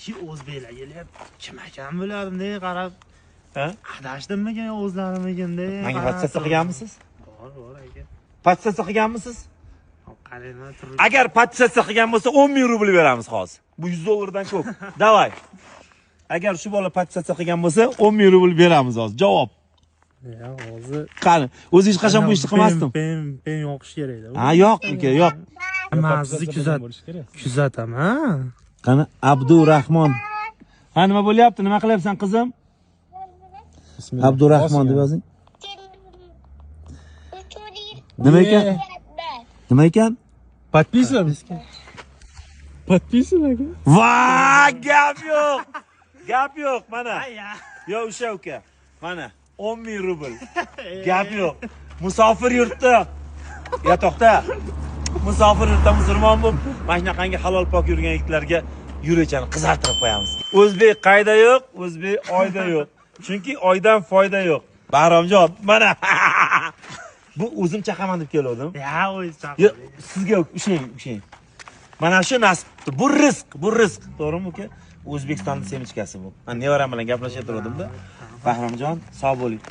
Shu o'zbeklar kelyapti. Kim ekan bularni qarab. Ha? Adashdimmikan o'zlarimiganda. Menga podstatsiya qilganmisiz? Bor aka. Podstatsiya qilganmisiz? Qarayman turli. Agar podstatsiya qilgan bo'lsa 10 ming rubl beramiz hozir. Bu 100 dollardan ko'p. Davay. Agar shu bola podstatsiya qilgan bo'lsa 10 ming rubl beramiz hozir. Javob. Ya, hozir Qani, o'zi hech qachon bu ishni qilmasdim. Ben yoqish kerak-da. Ha, yo'q, uka, yo'q. Men sizni kuzataman. Qani, Abdurahmon. Ha, nima bo'lyapti? Nima qilyapsan, qizim? Abdurahmon deb yozing. Nima ekan? Nima ekan? Подписываемся. Подписываемся. Va, gap yo'q. Gap yo'q, mana. Yo, o'sha uka. Mana 10 ming rubl. Gap yo'q. Musofir yurtda. Ya to'xta. Musofir yurtda musulmon bo'lib, mana shunaqangi halol pok yurgan yigitlarga yurechani qizartirib qo'yamiz. O'zbek qayda yo'q, o'zbek oyda yo'q. Chunki oydan foyda yo'q. Bahromjon, mana. Bu o'zim chaqaman deb keldim. Ya, o'z chaqaman. Yo, sizga o'shang. Mana shu nasib. Bu rizq. To'g'rimi uka? O'zbekistonning semichkasi bu. Men nevaram bilan gaplashib turdim-da. Bahromjon, sog' bo'ling.